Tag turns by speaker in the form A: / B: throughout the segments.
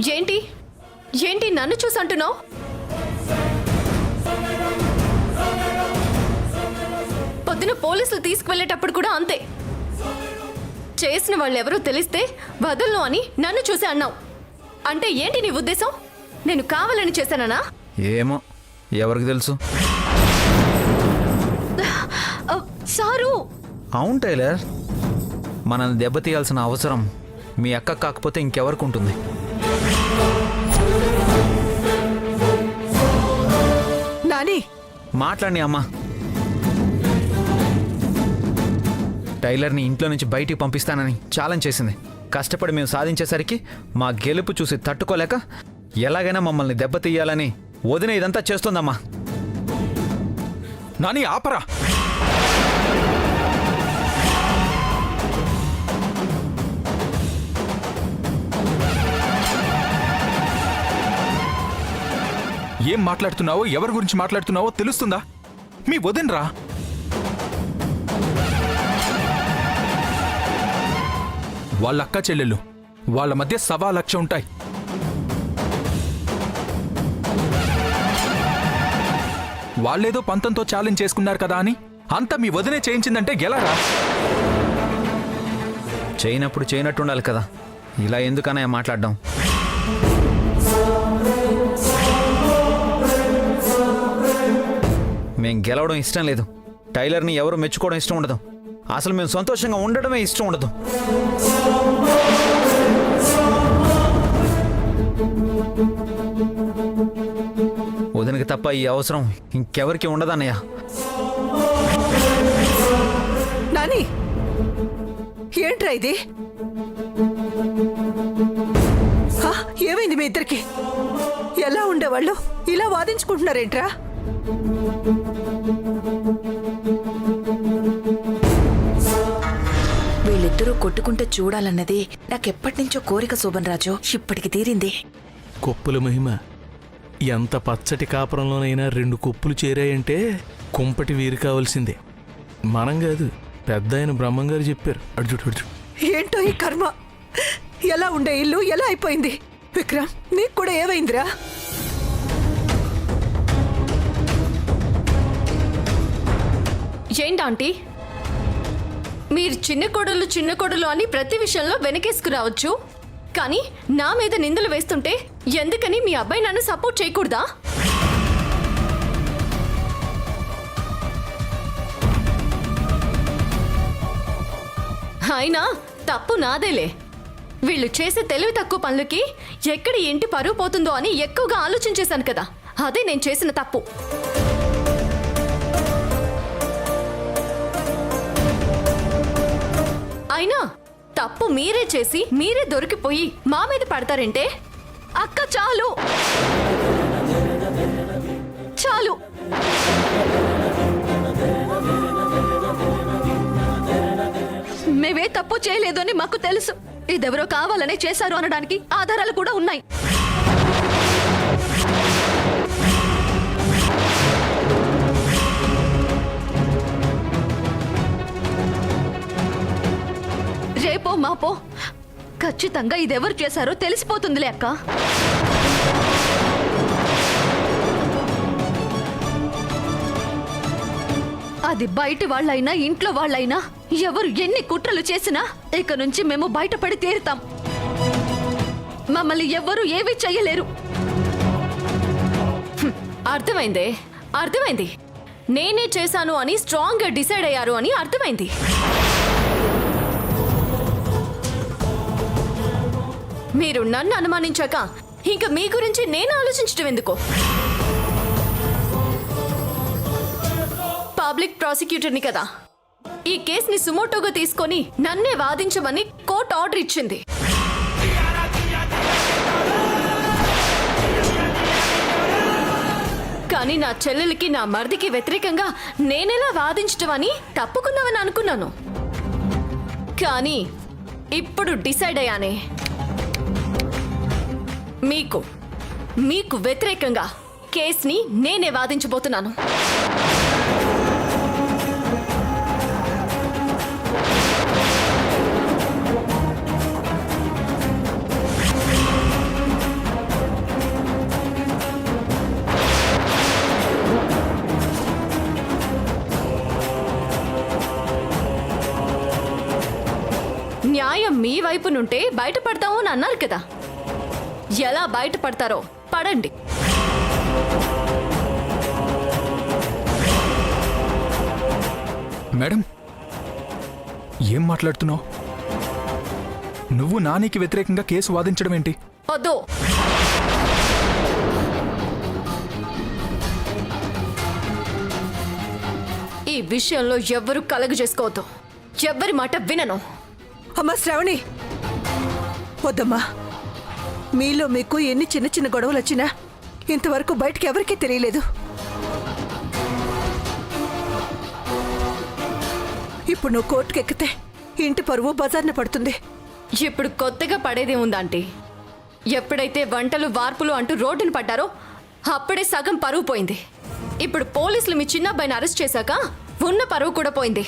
A: ఏంటి ఏంటి నన్ను చూసి అంటున్నావు? పొద్దున పోలీసులు తీసుకువెళ్ళేటప్పుడు కూడా అంతే. చేసిన వాళ్ళు ఎవరో తెలిస్తే వదలను అని నన్ను చూసి అన్నావు. అంటే ఏంటి నీ ఉద్దేశం? నేను కావాలని చేశానా?
B: ఏమో, ఎవరికి తెలుసు.
A: సారు.
B: అవును టైలర్, మనల్ని దెబ్బతీయాల్సిన అవసరం మీ అక్క కాకపోతే ఇంకెవరికి ఉంటుంది?
C: నాని
B: మాట్లాడి అమ్మా. టైలర్ని ఇంట్లో నుంచి బయటికి పంపిస్తానని ఛాలెంజ్ చేసింది. కష్టపడి మేము సాధించేసరికి మా గెలుపు చూసి తట్టుకోలేక ఎలాగైనా మమ్మల్ని దెబ్బతీయాలని వదిన ఇదంతా చేస్తుందమ్మా.
D: నాని ఆపరా. ఏం మాట్లాడుతున్నావో, ఎవరి గురించి మాట్లాడుతున్నావో తెలుస్తుందా? మీ వదినరా? వాళ్ళ అక్క చెల్లెళ్ళు, వాళ్ళ మధ్య 1,00,000 ఉంటాయి. వాళ్ళేదో పంతంతో ఛాలెంజ్ చేసుకున్నారు కదా అని అంతా మీ వదినే చేయించిందంటే గెలరా?
B: చేయనప్పుడు చేయనట్టు ఉండాలి కదా. ఇలా ఎందుకన్నా మాట్లాడడం? మేం గెలవడం ఇష్టం లేదు. టైలర్ని ఎవరు మెచ్చుకోవడం ఇష్టం ఉండదు. అసలు మేము సంతోషంగా ఉండడమే ఇష్టం ఉండదు. వదినకి తప్ప ఈ అవసరం ఇంకెవరికి ఉండదన్నయ్య.
C: నాని ఏంట్రా ఇది? ఏమైంది మీ ఇద్దరికి? ఎలా ఉండేవాళ్ళు ఇలా వాదించుకుంటున్నారేంట్రా?
E: వీళ్ళిద్దరూ కొట్టుకుంటే చూడాలన్నది నాకెప్పటినుంచో కోరిక శోభన్ రాజు. ఇప్పటికి తీరింది.
F: కొప్పుల మహిమ. ఎంత పచ్చటి కాపురంలోనైనా 2 కొప్పులు చేరాయంటే కుంపటి వీరు కావాల్సిందే. మనం కాదు, పెద్ద ఆయన బ్రహ్మంగారు చెప్పారు. అడుచు
C: ఏంటో ఈ కర్మ. ఎలా ఉండే ఇల్లు ఎలా అయిపోయింది? విక్రమ్, నీకు కూడా ఏమైందిరా?
A: ఏంటాంటీ, మీరు చిన్న కొడులు అని ప్రతి విషయంలో వెనకేసుకురావచ్చు, కానీ నా మీద నిందలు వేస్తుంటే ఎందుకని మీ అబ్బాయి నన్ను సపోర్ట్ చేయకూడదా? అయినా తప్పు నాదేలే. వీళ్ళు చేసే తెలివి తక్కువ పనులకి ఎక్కడ ఇంటి పరువు పోతుందో అని ఎక్కువగా ఆలోచించేశాను కదా. అదే నేను చేసిన తప్పు. అయినా తప్పు మీరే చేసి మీరే దొరికిపోయి మా మీద పడతారంటే అక్క చాలు చాలు. మేమే తప్పు చేయలేదు అని మాకు తెలుసు. ఇదెవరో కావాలనే చేశారు అనడానికి ఆధారాలు కూడా ఉన్నాయి. రేపో మాపో ఖచ్చితంగా ఇదెవరు చేశారో తెలిసిపోతుందిలే అక్క. అది బయటి వాళ్ళైనా ఇంట్లో వాళ్ళైనా ఎవరు ఎన్ని కుట్రలు చేసినా ఇక నుంచి మేము బయటపడి తీరుతాం. మమ్మల్ని ఎవ్వరూ ఏమీ చెయ్యలేరు. అర్థమైందే, అర్థమైంది. నేనే చేశాను అని స్ట్రాంగ్ గా డిసైడ్ అయ్యారు అని అర్థమైంది. మీరు నన్ను అనుమానించాక ఇంకా మీ గురించి నేను ఆలోచించడం ఎందుకో? పబ్లిక్ ప్రాసిక్యూటర్ని కదా. ఈ కేసుని సుమోటోగా తీసుకొని నన్నే వాదించమని కోర్టు ఆర్డర్ ఇచ్చింది. కానీ నా చెల్లెలకి నా మరిదికి వ్యతిరేకంగా నేనెలా వాదించడం అని తప్పుకుందామని అనుకున్నాను. కానీ ఇప్పుడు డిసైడ్ అయ్యానే, మీకు వ్యతిరేకంగా కేసుని నేనే వాదించబోతున్నాను. వైపు నుంటే బయటపడతాము అని అన్నారు కదా. ఎలా బయటపడతారో పడండి.
D: మేడం, ఏం మాట్లాడుతున్నావు? నువ్వు నానికి వ్యతిరేకంగా కేసు వాదించడం ఏంటి?
A: వద్దు. ఈ విషయంలో ఎవ్వరూ కలగ చేసుకోవద్దు. ఎవ్వరి మాట వినను.
C: అమ్మా శ్రావణి, వద్దమ్మా. మీలో మీకు ఎన్ని చిన్న చిన్న గొడవలు వచ్చినా ఇంతవరకు బయటికి ఎవరికీ తెలియలేదు. ఇప్పుడు నువ్వు కోర్టుకు ఎక్కితే ఇంటి పరువు బజార్న పడుతుంది.
A: ఇప్పుడు కొత్తగా పడేదే ఉందంటే, ఎప్పుడైతే వంటలు వార్పులు అంటూ రోడ్డును పడ్డారో అప్పుడే సగం పరువు పోయింది. ఇప్పుడు పోలీసులు మీ చిన్న అబ్బాయిని అరెస్ట్ చేశాక ఉన్న పరువు కూడా పోయింది.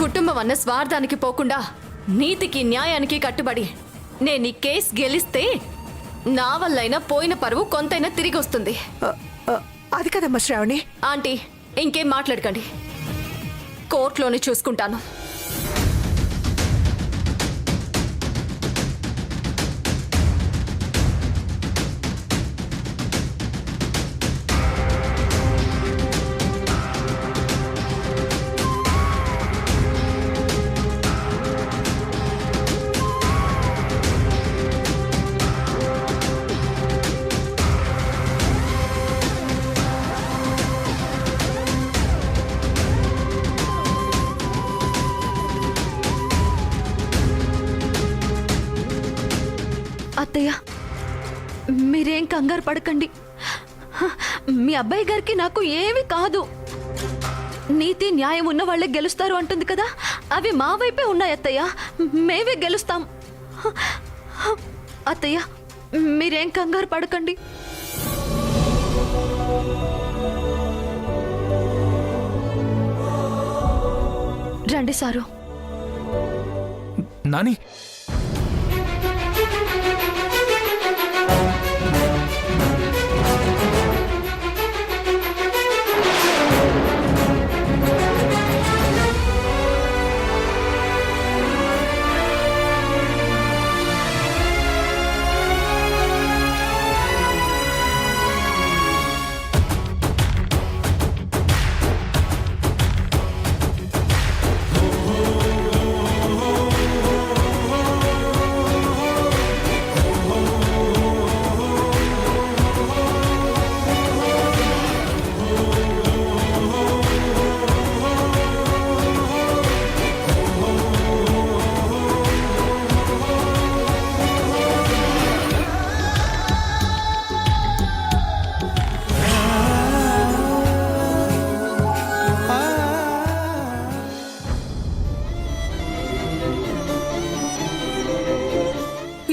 A: కుటుంబం అన్న స్వార్థానికి పోకుండా నీతికి న్యాయానికి కట్టుబడి నేను ఈ కేసు గెలిస్తే నా వల్లైనా పోయిన పరువు కొంతైనా తిరిగి వస్తుంది.
C: అది కదమ్మా శ్రావణి.
A: ఆంటీ, ఇంకేం మాట్లాడకండి. కోర్టులోనే చూసుకుంటాను.
G: అత్తయ్య, మీరేం కంగారు పడకండి. మీ అబ్బాయి గారికి నాకు ఏమీ కాదు. నీతి న్యాయం ఉన్న వాళ్ళే గెలుస్తారు అంటుంది కదా, అవి మా వైపే ఉన్నాయి అత్తయ్య. మేమే గెలుస్తాం. అత్తయ్య, మీరేం కంగారు పడకండి. రండి సారు.
D: నాని,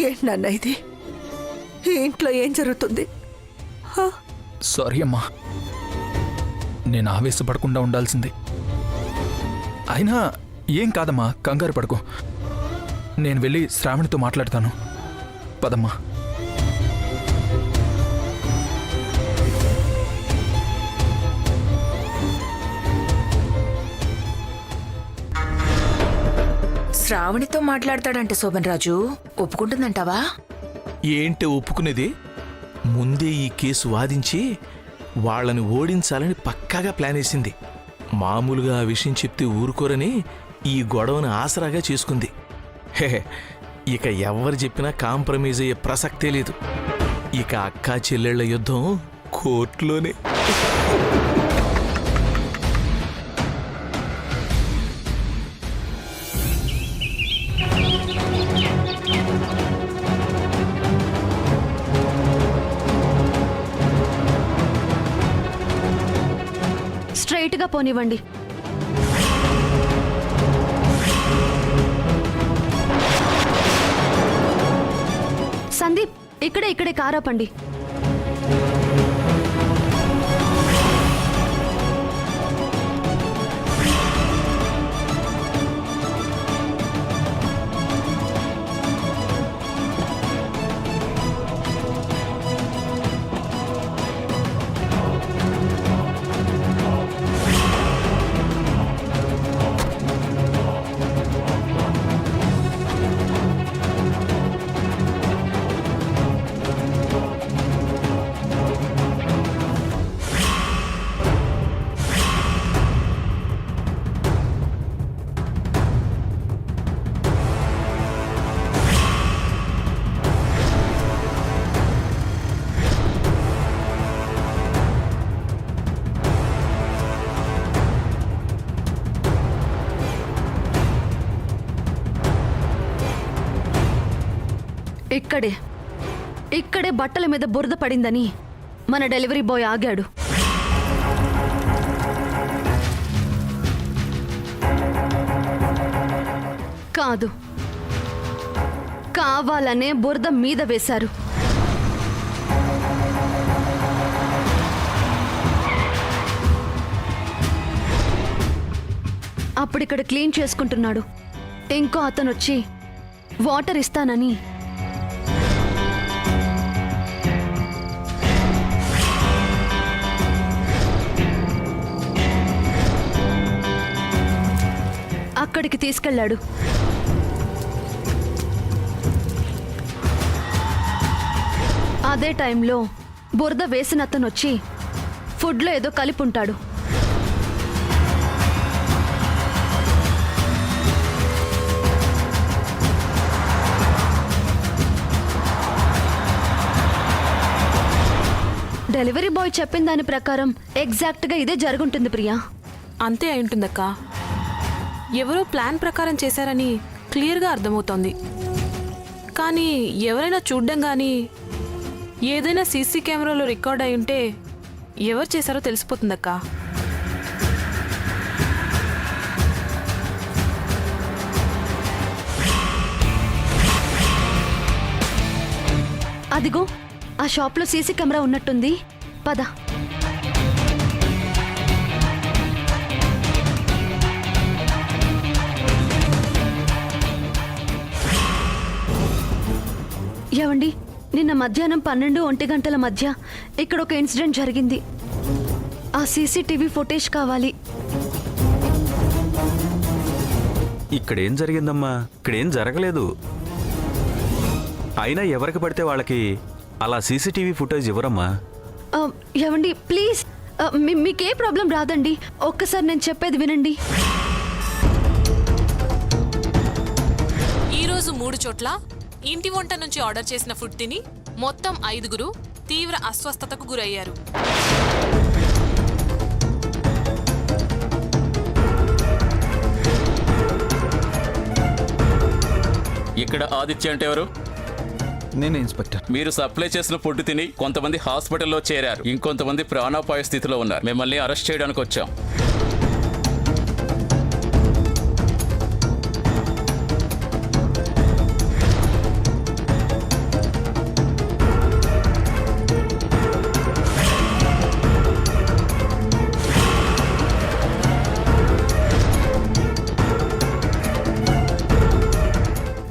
C: ఏంటి నాన్న ఇది? ఈ ఇంట్లో ఏం జరుగుతుంది?
D: సారీ అమ్మా, నేను ఆవేశపడకుండా ఉండాల్సింది. అయినా ఏం కాదమ్మా, కంగారు పడుకో. నేను వెళ్ళి శ్రావణితో మాట్లాడతాను. పదమ్మా.
E: శ్రావణితో మాట్లాడతాడంటే శోభన్ రాజు ఒప్పుకుంటుందంటావా?
F: ఏంటి ఒప్పుకునేది? ముందే ఈ కేసు వాదించి వాళ్ళని ఓడించాలని పక్కాగా ప్లాన్ వేసింది. మామూలుగా ఆ విషయం చెప్తే ఊరుకోరని ఈ గొడవను ఆసరాగా చేసుకుంది. హే, ఇక ఎవరు చెప్పినా కాంప్రమైజ్ అయ్యే ప్రసక్తే లేదు. ఇక అక్కా చెల్లెళ్ల యుద్ధం కోర్టులోనే.
G: స్ట్రైట్గా పోనివ్వండి. సందీప్, ఇక్కడే కారాపండి. ఇక్కడే బట్టల మీద బురద పడిందని మన డెలివరీ బాయ్ ఆగాడు. కాదు, కావాలనే బురద మీద వేశారు. అప్పుడిక్కడ క్లీన్ చేసుకుంటున్నాడు. ఇంకో అతను వచ్చి వాటర్ ఇస్తానని అక్కడికి తీసుకెళ్ళాడు. అదే టైంలో బురద వేసిన అతను వచ్చి ఫుడ్లో ఏదో కలిపి ఉంటాడు. డెలివరీ బాయ్ చెప్పిన దాని ప్రకారం ఎగ్జాక్ట్గా ఇదే జరుగుంటుంది ప్రియా.
H: అంతే అయి ఉంటుందక్క. ఎవరో ప్లాన్ ప్రకారం చేశారని క్లియర్గా అర్థమవుతోంది. కానీ ఎవరైనా చూడ్డం కానీ ఏదైనా సీసీ కెమెరాలో రికార్డ్ అయి ఉంటే ఎవరు చేశారో తెలిసిపోతుందక్క.
G: అదిగో ఆ షాప్లో సీసీ కెమెరా ఉన్నట్టుంది. పద. ఏవండి, నిన్న మధ్యాహ్నం 12-1 గంటల మధ్య ఇక్కడ ఒక ఇన్సిడెంట్ జరిగింది. ఆ సీసీటీవీ ఫుటేజ్ కావాలి.
I: ఇక్కడేం జరిగిందమ్మా? ఇక్కడేం జరగలేదు. అయినా ఎవరికి పడితే వాళ్ళకి అలా సీసీటీవీ ఫుటేజ్ ఇవ్వరమ్మా.
G: ఏవండి ప్లీజ్, మీకే ప్రాబ్లం రాదండి. ఒక్కసారి నేను చెప్పేది వినండి.
H: ఈరోజు 3 చోట్ల ఇంటి వంట నుంచి ఆర్డర్ చేసిన ఫుడ్ తిని మొత్తం 5గురు తీవ్ర అస్వస్థతకు గురయ్యారు.
J: ఇక్కడ ఆదిత్య అంటే ఎవరు?
B: నేను ఇన్స్పెక్టర్.
J: మీరు సప్లై చేసిన ఫుడ్ తిని కొంతమంది హాస్పిటల్లో చేరారు, ఇంకొంతమంది ప్రాణాపాయ స్థితిలో ఉన్నారు. మిమ్మల్ని అరెస్ట్ చేయడానికి వచ్చాం.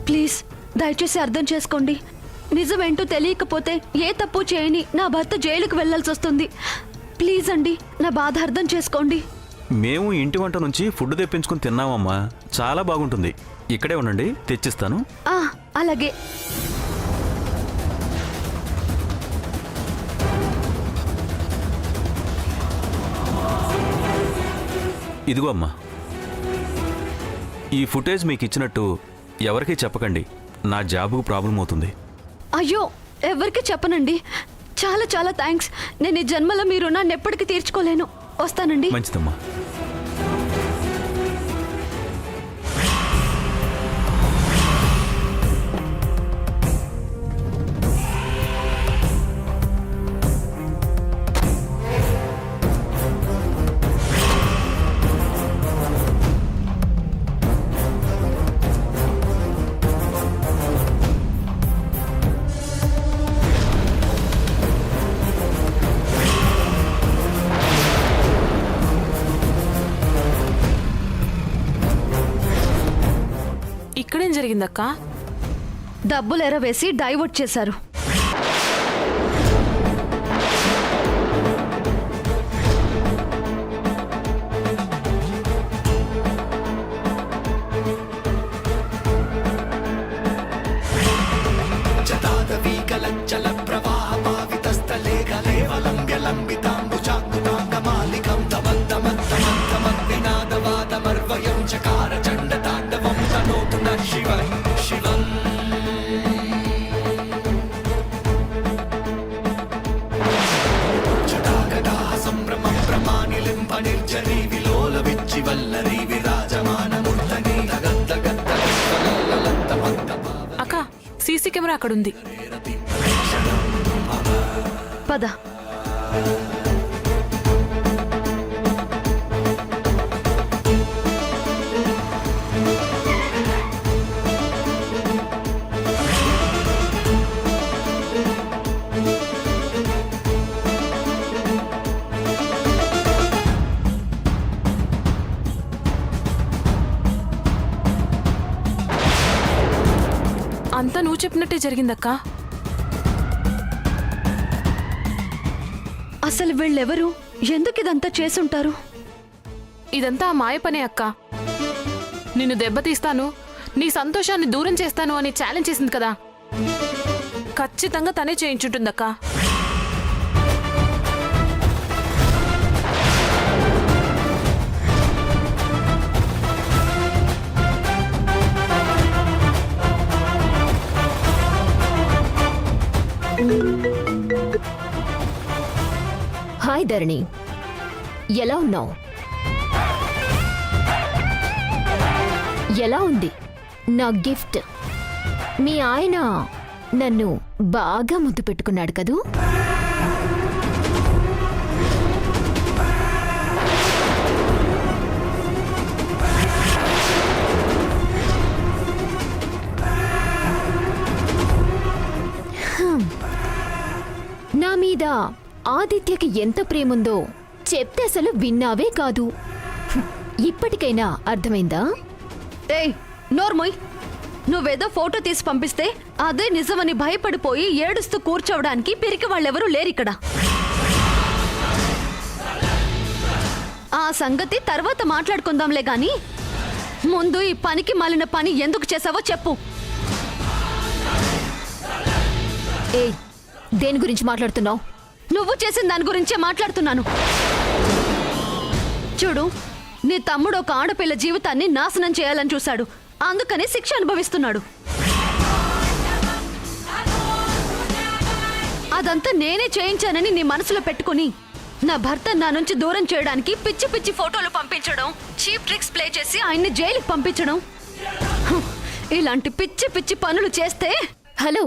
G: ప్లీజ్ దయచేసి అర్థం చేసుకోండి. నిజమేంటో తెలియకపోతే ఏ తప్పు చేయని నా భర్త జైలుకు వెళ్లాల్సి వస్తుంది. ప్లీజ్ అండి, నా బాధ అర్థం చేసుకోండి.
I: మేము ఇంటి వంట నుంచి ఫుడ్ తెప్పించుకుని తిన్నామమ్మా. చాలా బాగుంటుంది. ఇక్కడే ఉండండి, తెచ్చిస్తాను.
G: అలాగే.
I: ఇదిగో అమ్మా, ఈ ఫుటేజ్ మీకు ఇచ్చినట్టు ఎవరికీ చెప్పకండి. నా జాబుకు ప్రాబ్లం అవుతుంది.
G: అయ్యో, ఎవరికి చెప్పనండి. చాలా చాలా థ్యాంక్స్. నేను ఈ జన్మలో మీ రుణాన్ని ఎప్పటికీ తీర్చుకోలేను. వస్తానండి.
I: మంచిదమ్మా.
H: ఇక్కడేం జరిగిందక్క?
G: డబ్బులు ఎరవేసి డైవర్ట్ చేశారు.
H: కెమెరా అక్కడుంది.
G: పద.
H: అంతా నువ్వు చెప్పినట్టే జరిగిందక్కా.
G: అసలు వీళ్ళెవరు? ఎందుకు ఇదంతా చేసుంటారు?
H: ఇదంతా ఆ మాయ పనే అక్క. నిన్ను దెబ్బతీస్తాను, నీ సంతోషాన్ని దూరం చేస్తాను అని ఛాలెంజ్ చేసింది కదా, ఖచ్చితంగా తనే చేయించుంటుందక్క.
A: హాయ్ ధరణి, ఎలా ఉన్నావు? ఎలా ఉంది నా గిఫ్ట్? మీ ఆయన నన్ను బాగా ముద్దు పెట్టుకున్నాడు కదూ? నా మీద ఆదిత్యకి ఎంత ప్రేముందో చెప్తే అసలు విన్నావే కాదు. ఇప్పటికైనా అర్థమైందా?
G: ఏయ్ నోర్మోయ్, నువ్వేదో ఫోటో తీసి పంపిస్తే అదే నిజమని భయపడిపోయి ఏడుస్తూ కూర్చోవడానికి పిరికి వాళ్ళెవరూ లేరిక్కడ. ఆ సంగతి తర్వాత మాట్లాడుకుందాంలే గాని ముందు ఈ పనికి మాలిన పని ఎందుకు చేసావో చెప్పు.
A: ఏయ్, దేని గురించి మాట్లాడుతున్నావు?
G: నువ్వు చేసిన దాని గురించే మాట్లాడుతున్నాను. చూడు, నీ తమ్ముడు ఒక ఆడపిల్ల జీవితాన్ని నాశనం చేయాలని చూశాడు, అందుకనే శిక్ష అనుభవిస్తున్నాడు. అదంతా నేనే చేయించానని నీ మనసులో పెట్టుకుని నా భర్త నా నుంచి దూరం చేయడానికి పిచ్చి పిచ్చి ఫోటోలు పంపించడం, చీప్ ట్రిక్స్ ప్లే చేసి ఆయన్ని జైలుకి పంపించడం, ఇలాంటి పిచ్చి పిచ్చి పనులు చేస్తే.
A: హలో,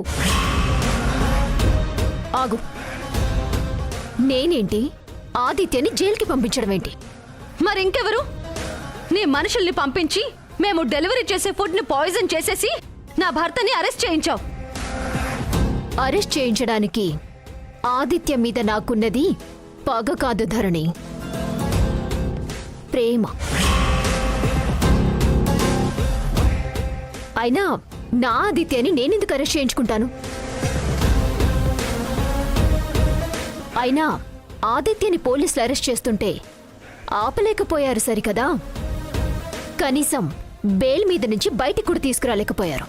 A: ఆగు. నేనేంటి ఆదిత్యని జైలుకి పంపించడం ఏంటి?
G: మరి ఇంకెవరు? నీ మనుషుల్ని పంపించి మేము డెలివరీ చేసే ఫుడ్ని పాయిజన్ చేసేసి నా భర్తని అరెస్ట్ చేయించావు.
A: అరెస్ట్ చేయించడానికి ఆదిత్య మీద నాకున్నది పగ కాదు ధరణి, ప్రేమ. అయినా నా ఆదిత్యని నేనెందుకు అరెస్ట్ చేయించుకుంటాను? అయినా ఆదిత్యని పోలీసులు అరెస్ట్ చేస్తుంటే ఆపలేకపోయారు సరికదా, కనీసం బెయిల్ మీద నుంచి బయటికి కూడా తీసుకురాలేకపోయారు.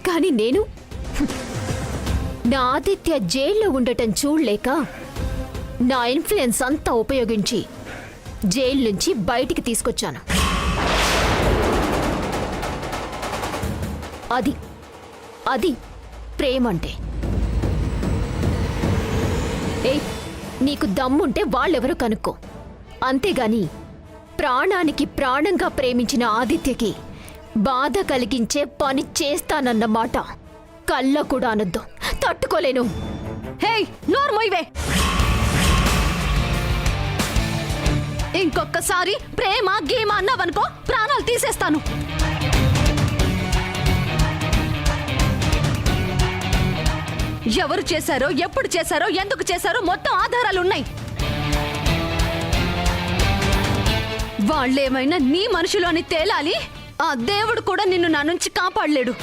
A: కానీ నేను నా ఆదిత్య జైల్లో ఉండటం చూడలేక నా ఇన్ఫ్లుయెన్స్ అంతా ఉపయోగించి జైలు నుంచి బయటికి తీసుకొచ్చాను. అది ప్రేమంటే. ఏయ్, నీకు దమ్ముంటే వాళ్ళెవరో కనుక్కో, అంతేగాని ప్రాణానికి ప్రాణంగా ప్రేమించిన ఆదిత్యకి బాధ కలిగించే పని చేస్తానన్నమాట కళ్ళ కూడా అనొద్దు, తట్టుకోలేను.
G: హేయ్, నోర్మోయివే. ఇంకొకసారి ప్రేమ గీమ అన్నావనుకో ప్రాణాలు తీసేస్తాను. ఎవరు చేశారో, ఎప్పుడు చేశారో, ఎందుకు చేశారో మొత్తం ఆధారాలున్నాయి. వాళ్ళేమైనా నీ మనుషులు అని తేలాలి. ఆ దేవుడు కూడా నిన్ను నా నుంచి కాపాడలేడు.